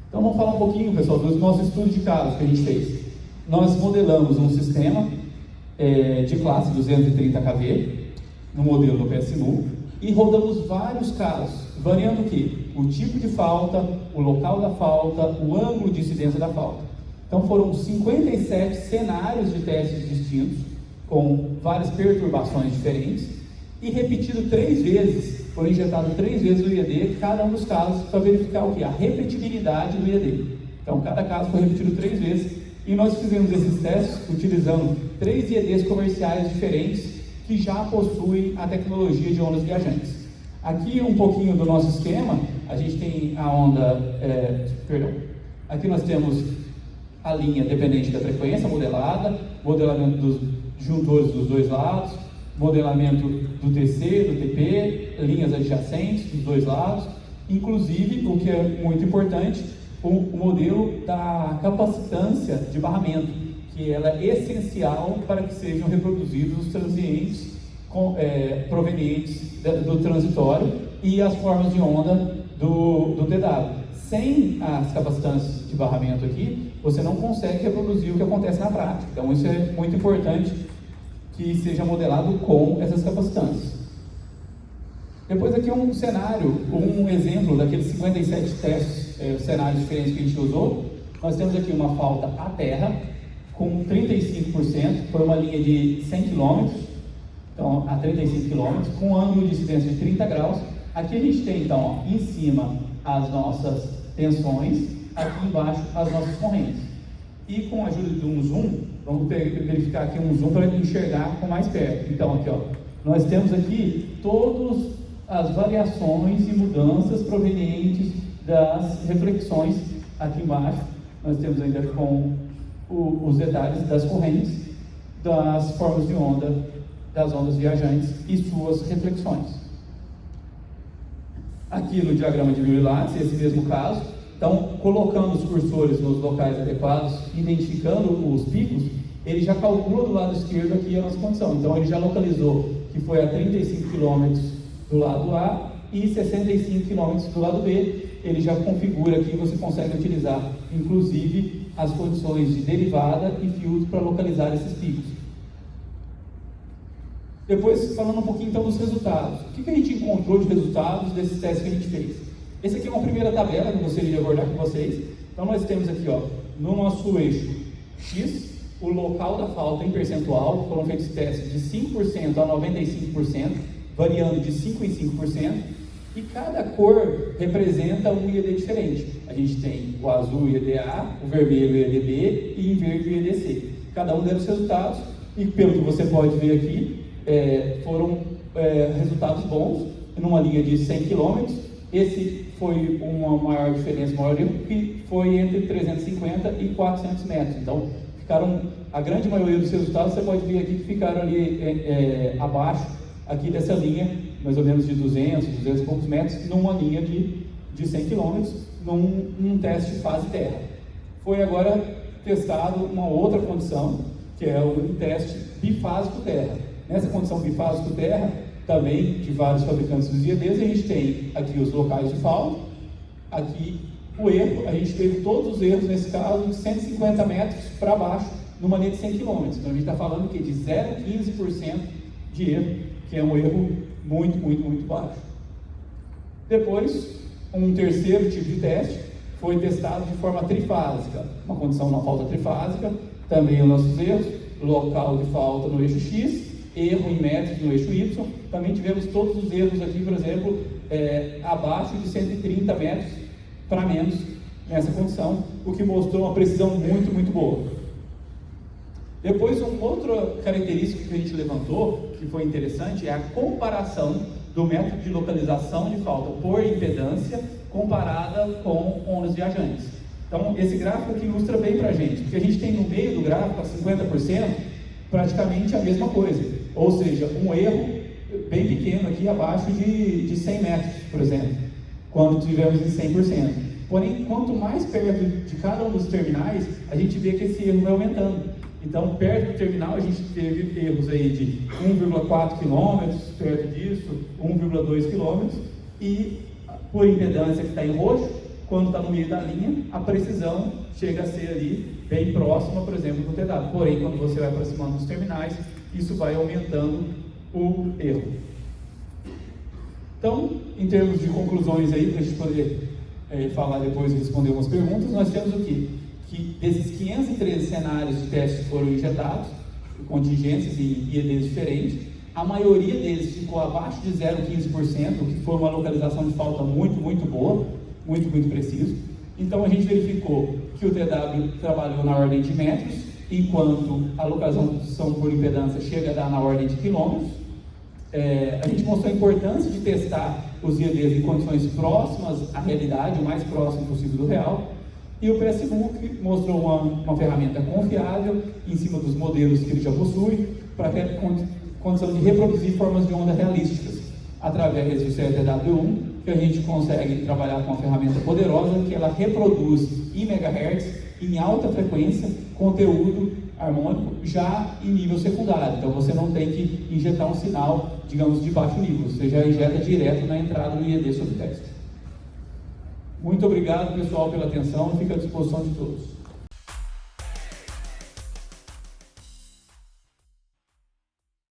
Então vamos falar um pouquinho, pessoal, do nosso estudo de casos que a gente fez. Nós modelamos um sistema de classe 230 kV, no modelo do PSNU, e rodamos vários casos, variando o quê? O tipo de falta, o local da falta, o ângulo de incidência da falta. Então foram 57 cenários de testes distintos, com várias perturbações diferentes, e repetido 3 vezes, foi injetado 3 vezes o IED, cada um dos casos, para verificar o quê? A repetibilidade do IED. Então cada caso foi repetido 3 vezes, e nós fizemos esses testes utilizando 3 IEDs comerciais diferentes, que já possuem a tecnologia de ondas viajantes. Aqui um pouquinho do nosso esquema, a gente tem a onda, aqui nós temos a linha dependente da frequência modelada, modelamento dos juntores dos dois lados, modelamento do TC, do TP, linhas adjacentes dos dois lados, inclusive, o que é muito importante, o modelo da capacitância de barramento, que ela é essencial para que sejam reproduzidos os transientes provenientes do transitório e as formas de onda do TW. Sem as capacitâncias de barramento aqui, você não consegue reproduzir o que acontece na prática. Então isso é muito importante que seja modelado com essas capacitâncias. Depois aqui um cenário, um exemplo daqueles 57 testes, cenários diferentes que a gente usou. Nós temos aqui uma falta à terra, com 35%, foi uma linha de 100 km, então a 35 km, com um ângulo de incidência de 30 graus. Aqui a gente tem então, ó, em cima as nossas tensões, aqui embaixo as nossas correntes. E com a ajuda de um zoom, vamos verificar aqui um zoom para enxergar com mais perto. Então aqui, ó, nós temos aqui todas as variações e mudanças provenientes das reflexões aqui embaixo. Nós temos ainda com os detalhes das correntes, das formas de onda, das ondas viajantes e suas reflexões. Aqui no diagrama de Miller-Lattice, esse mesmo caso, então colocando os cursores nos locais adequados, identificando os picos, ele já calcula do lado esquerdo aqui a nossa condição. Então ele já localizou que foi a 35 km do lado A e 65 km do lado B. Ele já configura aqui, você consegue utilizar inclusive as condições de derivada e filtro para localizar esses picos. Depois, falando um pouquinho então dos resultados. O que a gente encontrou de resultados desses testes que a gente fez? Esse aqui é uma primeira tabela que eu gostaria de abordar com vocês. Então nós temos aqui, ó, no nosso eixo X, o local da falta em percentual, foram feitos testes de 5% a 95%, variando de 5% em 5%, e cada cor representa um IED diferente. A gente tem o azul IEDA, o vermelho IEDB e em verde IEDC. Cada um deles resultados, e pelo que você pode ver aqui, foram resultados bons, numa linha de 100 km. Esse foi uma maior diferença, maior erro, que foi entre 350 e 400 metros. Então, a grande maioria dos resultados, você pode ver aqui que ficaram ali abaixo aqui dessa linha, mais ou menos de 200 e poucos metros, numa linha de 100 km, num teste de fase terra. Foi agora testado uma outra condição, que é o teste bifásico terra. Nessa condição bifásico terra, também de vários fabricantes dos IEDs, a gente tem aqui os locais de falta, aqui o erro, a gente teve todos os erros nesse caso de 150 metros para baixo, numa linha de 100 km. Então a gente está falando que de 0,15% de erro, que é um erro muito, muito, muito baixo. Depois, um terceiro tipo de teste foi testado de forma trifásica, uma condição na falta trifásica, também os nossos erros, local de falta no eixo X, erro em metros no eixo Y. Também tivemos todos os erros aqui, por exemplo, abaixo de 130 metros para menos nessa condição, o que mostrou uma precisão muito, muito boa. Depois, uma outra característica que a gente levantou, que foi interessante, é a comparação do método de localização de falta por impedância comparada com ondas viajantes. Então, esse gráfico aqui ilustra bem para a gente, porque a gente tem no meio do gráfico, a 50%, praticamente a mesma coisa, ou seja, um erro bem pequeno aqui abaixo de 100 metros, por exemplo, quando tivemos em 100%. Porém, quanto mais perto de cada um dos terminais, a gente vê que esse erro vai aumentando. Então, perto do terminal, a gente teve erros aí de 1,4 km, perto disso, 1,2 km, e por impedância que está em roxo, quando está no meio da linha, a precisão chega a ser ali bem próxima, por exemplo, do TW. Porém, quando você vai aproximando dos terminais, isso vai aumentando o erro. Então, em termos de conclusões aí, para a gente poder falar depois e responder umas perguntas, nós temos o quê? Que desses 513 cenários de testes que foram injetados, contingências e IEDs diferentes, a maioria deles ficou abaixo de 0,15%, o que foi uma localização de falta muito boa, muito preciso. Então a gente verificou que o TW trabalhou na ordem de metros, enquanto a localização por impedância chega a dar na ordem de quilômetros. A gente mostrou a importância de testar os IEDs em condições próximas à realidade, o mais próximo possível do real. E o PSBook mostrou uma ferramenta confiável em cima dos modelos que ele já possui, para ter condição de reproduzir formas de onda realísticas, através do CTW1, que a gente consegue trabalhar com uma ferramenta poderosa, que ela reproduz em megahertz, em alta frequência, conteúdo harmônico já em nível secundário. Então você não tem que injetar um sinal, digamos, de baixo nível, você já injeta direto na entrada do IED sob teste. Muito obrigado, pessoal, pela atenção, fica à disposição de todos.